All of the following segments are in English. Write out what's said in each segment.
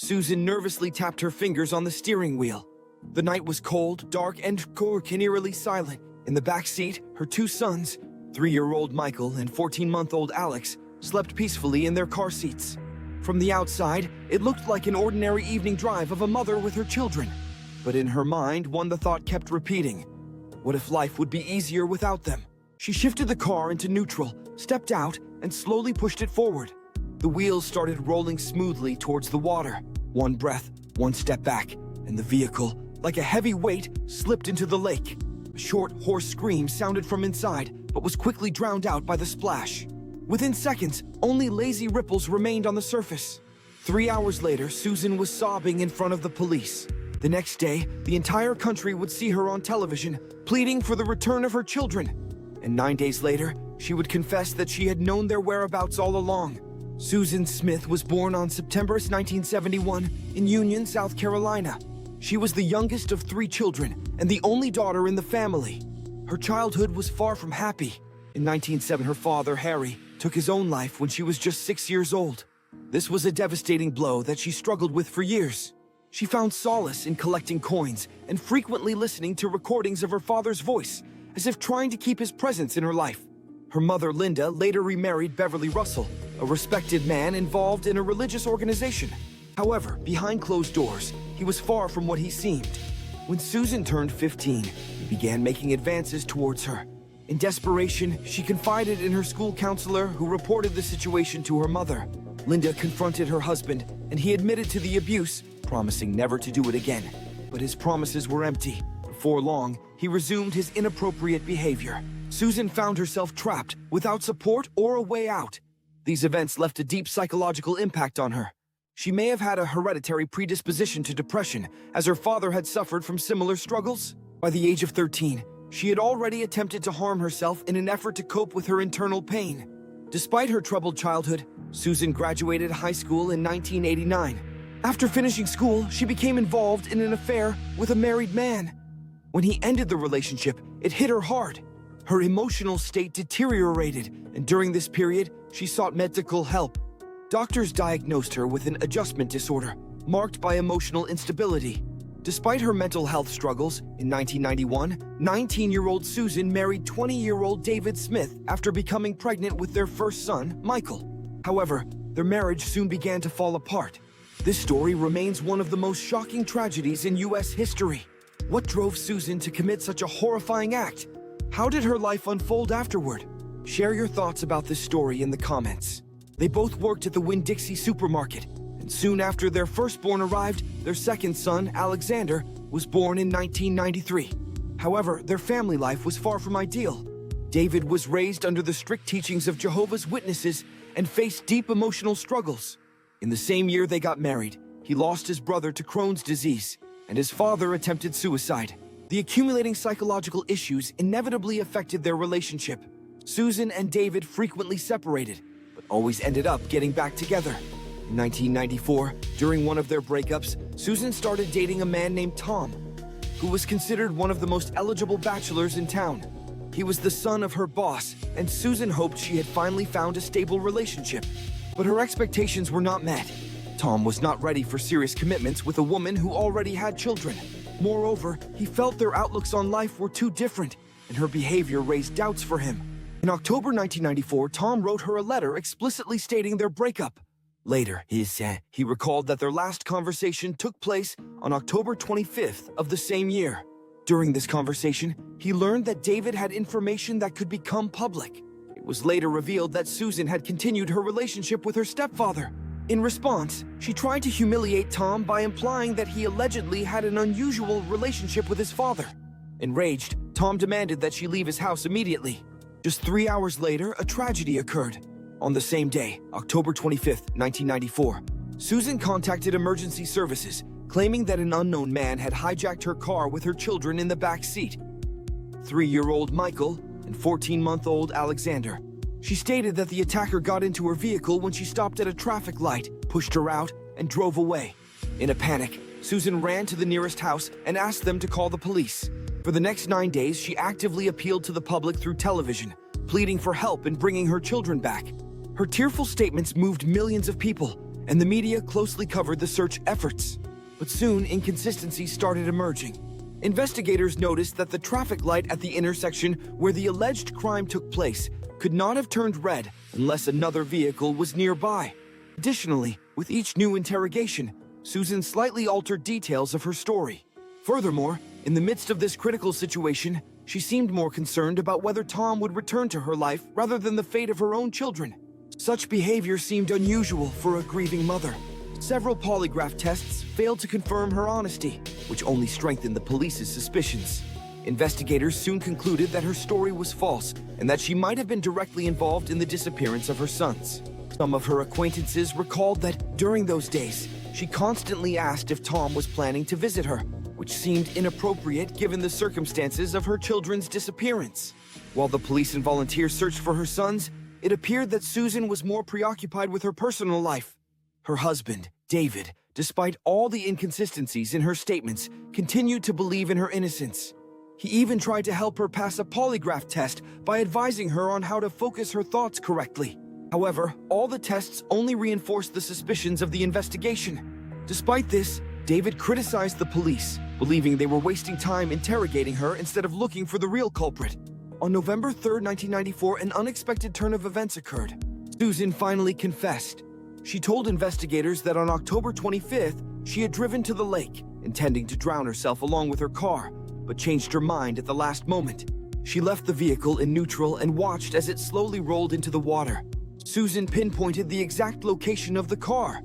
Susan nervously tapped her fingers on the steering wheel. The night was cold, dark, and eerily silent. In the back seat, her two sons, 3-year-old Michael and 14-month-old Alex, slept peacefully in their car seats. From the outside, it looked like an ordinary evening drive of a mother with her children. But in her mind, the thought kept repeating. What if life would be easier without them? She shifted the car into neutral, stepped out, and slowly pushed it forward. The wheels started rolling smoothly towards the water. One breath, one step back, and the vehicle, like a heavy weight, slipped into the lake. A short, hoarse scream sounded from inside, but was quickly drowned out by the splash. Within seconds, only lazy ripples remained on the surface. 3 hours later, Susan was sobbing in front of the police. The next day, the entire country would see her on television, pleading for the return of her children. And 9 days later, she would confess that she had known their whereabouts all along. Susan Smith was born on September 1971 in Union, South Carolina. She was the youngest of 3 children and the only daughter in the family. Her childhood was far from happy. In 1907, her father, Harry, took his own life when she was just 6 years old. This was a devastating blow that she struggled with for years. She found solace in collecting coins and frequently listening to recordings of her father's voice, as if trying to keep his presence in her life. Her mother, Linda, later remarried Beverly Russell, a respected man involved in a religious organization. However, behind closed doors, he was far from what he seemed. When Susan turned 15, he began making advances towards her. In desperation, she confided in her school counselor, who reported the situation to her mother. Linda confronted her husband, and he admitted to the abuse, promising never to do it again. But his promises were empty. Before long, he resumed his inappropriate behavior. Susan found herself trapped, without support or a way out. These events left a deep psychological impact on her. She may have had a hereditary predisposition to depression, as her father had suffered from similar struggles. By the age of 13, she had already attempted to harm herself in an effort to cope with her internal pain. Despite her troubled childhood, Susan graduated high school in 1989. After finishing school, she became involved in an affair with a married man. When he ended the relationship, it hit her hard. Her emotional state deteriorated, and during this period, she sought medical help. Doctors diagnosed her with an adjustment disorder, marked by emotional instability. Despite her mental health struggles, in 1991, 19-year-old Susan married 20-year-old David Smith after becoming pregnant with their first son, Michael. However, their marriage soon began to fall apart. This story remains one of the most shocking tragedies in U.S. history. What drove Susan to commit such a horrifying act? How did her life unfold afterward? Share your thoughts about this story in the comments. They both worked at the Winn-Dixie supermarket, and soon after their firstborn arrived, their second son, Alexander, was born in 1993. However, their family life was far from ideal. David was raised under the strict teachings of Jehovah's Witnesses and faced deep emotional struggles. In the same year they got married, he lost his brother to Crohn's disease, and his father attempted suicide. The accumulating psychological issues inevitably affected their relationship. Susan and David frequently separated, but always ended up getting back together. In 1994, during one of their breakups, Susan started dating a man named Tom, who was considered one of the most eligible bachelors in town. He was the son of her boss, and Susan hoped she had finally found a stable relationship. But her expectations were not met. Tom was not ready for serious commitments with a woman who already had children. Moreover, he felt their outlooks on life were too different, and her behavior raised doubts for him. In October 1994, Tom wrote her a letter explicitly stating their breakup. Later, he recalled that their last conversation took place on October 25th of the same year. During this conversation, he learned that David had information that could become public. It was later revealed that Susan had continued her relationship with her stepfather. In response, she tried to humiliate Tom by implying that he allegedly had an unusual relationship with his father. Enraged, Tom demanded that she leave his house immediately. Just 3 hours later, a tragedy occurred. On the same day, October 25th, 1994, Susan contacted emergency services, claiming that an unknown man had hijacked her car with her children in the back seat, 3-year-old Michael and 14-month-old Alexander. She stated that the attacker got into her vehicle when she stopped at a traffic light, pushed her out, and drove away. In a panic, Susan ran to the nearest house and asked them to call the police. For the next 9 days, she actively appealed to the public through television, pleading for help in bringing her children back. Her tearful statements moved millions of people, and the media closely covered the search efforts. But soon, inconsistencies started emerging. Investigators noticed that the traffic light at the intersection where the alleged crime took place could not have turned red unless another vehicle was nearby. Additionally, with each new interrogation, Susan slightly altered details of her story. Furthermore, in the midst of this critical situation, she seemed more concerned about whether Tom would return to her life rather than the fate of her own children. Such behavior seemed unusual for a grieving mother. Several polygraph tests failed to confirm her honesty, which only strengthened the police's suspicions. Investigators soon concluded that her story was false and that she might have been directly involved in the disappearance of her sons. Some of her acquaintances recalled that during those days, she constantly asked if Tom was planning to visit her, which seemed inappropriate given the circumstances of her children's disappearance. While the police and volunteers searched for her sons, it appeared that Susan was more preoccupied with her personal life. Her husband, David, despite all the inconsistencies in her statements, continued to believe in her innocence. He even tried to help her pass a polygraph test by advising her on how to focus her thoughts correctly. However, all the tests only reinforced the suspicions of the investigation. Despite this, David criticized the police, believing they were wasting time interrogating her instead of looking for the real culprit. On November 3, 1994, an unexpected turn of events occurred. Susan finally confessed. She told investigators that on October 25th, she had driven to the lake, intending to drown herself along with her car, but changed her mind at the last moment. She left the vehicle in neutral and watched as it slowly rolled into the water. Susan pinpointed the exact location of the car.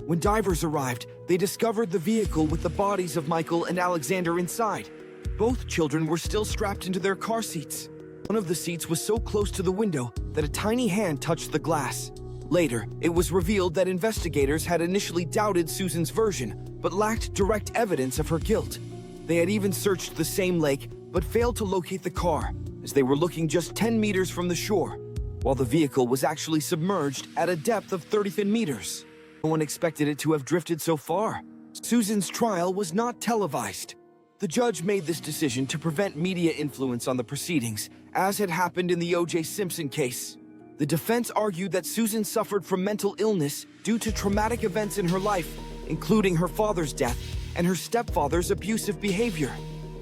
When divers arrived, they discovered the vehicle with the bodies of Michael and Alexander inside. Both children were still strapped into their car seats. One of the seats was so close to the window that a tiny hand touched the glass. Later, it was revealed that investigators had initially doubted Susan's version, but lacked direct evidence of her guilt. They had even searched the same lake, but failed to locate the car, as they were looking just 10 meters from the shore, while the vehicle was actually submerged at a depth of 30 meters. No one expected it to have drifted so far. Susan's trial was not televised. The judge made this decision to prevent media influence on the proceedings, as had happened in the O.J. Simpson case. The defense argued that Susan suffered from mental illness due to traumatic events in her life, including her father's death and her stepfather's abusive behavior.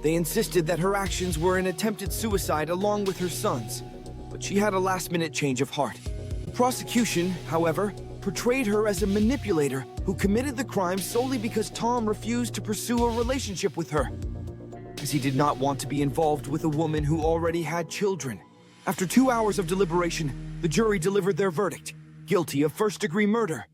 They insisted that her actions were an attempted suicide along with her sons, but she had a last-minute change of heart. The prosecution, however, portrayed her as a manipulator who committed the crime solely because Tom refused to pursue a relationship with her, as he did not want to be involved with a woman who already had children. After 2 hours of deliberation, the jury delivered their verdict, guilty of first-degree murder.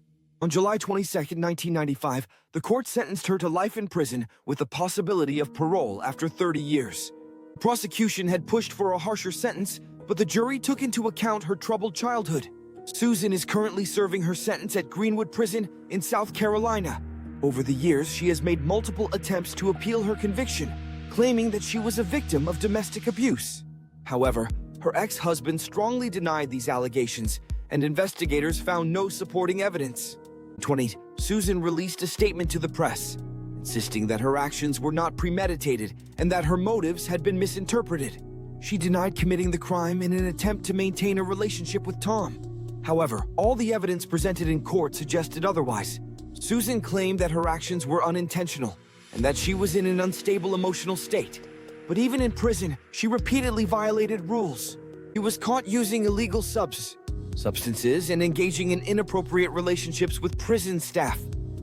On July 22, 1995, the court sentenced her to life in prison with the possibility of parole after 30 years. The prosecution had pushed for a harsher sentence, but the jury took into account her troubled childhood. Susan is currently serving her sentence at Greenwood Prison in South Carolina. Over the years, she has made multiple attempts to appeal her conviction, claiming that she was a victim of domestic abuse. However, her ex-husband strongly denied these allegations, and investigators found no supporting evidence. In 2020, Susan released a statement to the press, insisting that her actions were not premeditated and that her motives had been misinterpreted. She denied committing the crime in an attempt to maintain a relationship with Tom. However, all the evidence presented in court suggested otherwise. Susan claimed that her actions were unintentional and that she was in an unstable emotional state. But even in prison, she repeatedly violated rules. She was caught using illegal substances and engaging in inappropriate relationships with prison staff.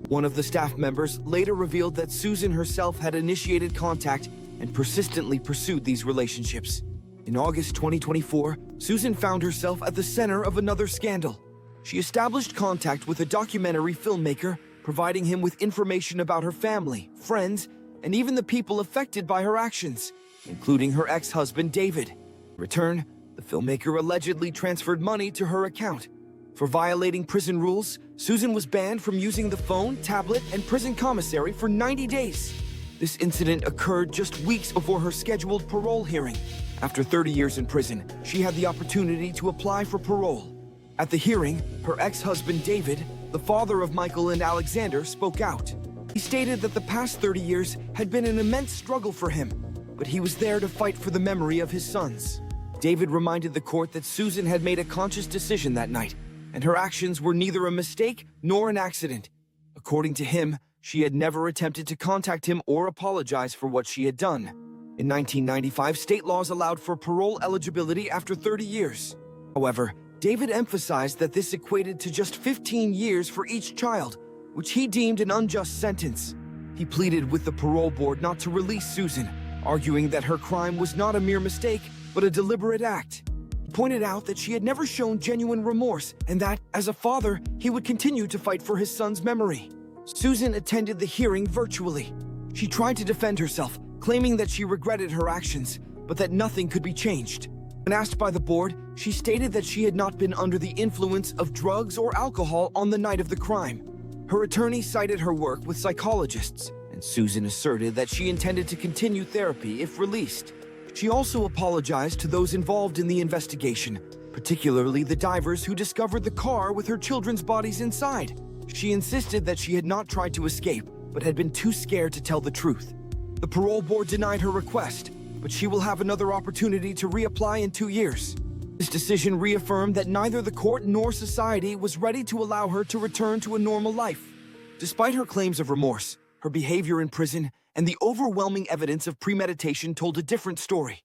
One of the staff members later revealed that Susan herself had initiated contact and persistently pursued these relationships. In August 2024, Susan found herself at the center of another scandal. She established contact with a documentary filmmaker, providing him with information about her family, friends, and even the people affected by her actions, including her ex-husband David. In return, the filmmaker allegedly transferred money to her account. For violating prison rules, Susan was banned from using the phone, tablet, and prison commissary for 90 days. This incident occurred just weeks before her scheduled parole hearing. After 30 years in prison, she had the opportunity to apply for parole. At the hearing, her ex-husband David, the father of Michael and Alexander, spoke out. He stated that the past 30 years had been an immense struggle for him, but he was there to fight for the memory of his sons. David reminded the court that Susan had made a conscious decision that night, and her actions were neither a mistake nor an accident. According to him, she had never attempted to contact him or apologize for what she had done. In 1995, state laws allowed for parole eligibility after 30 years. However, David emphasized that this equated to just 15 years for each child, which he deemed an unjust sentence. He pleaded with the parole board not to release Susan, arguing that her crime was not a mere mistake, but a deliberate act. He pointed out that she had never shown genuine remorse, and that, as a father, he would continue to fight for his son's memory. Susan attended the hearing virtually. She tried to defend herself, claiming that she regretted her actions, but that nothing could be changed. When asked by the board, she stated that she had not been under the influence of drugs or alcohol on the night of the crime. Her attorney cited her work with psychologists, and Susan asserted that she intended to continue therapy if released. She also apologized to those involved in the investigation, particularly the divers who discovered the car with her children's bodies inside. She insisted that she had not tried to escape, but had been too scared to tell the truth. The parole board denied her request, but she will have another opportunity to reapply in 2 years. This decision reaffirmed that neither the court nor society was ready to allow her to return to a normal life. Despite her claims of remorse, her behavior in prison and the overwhelming evidence of premeditation told a different story.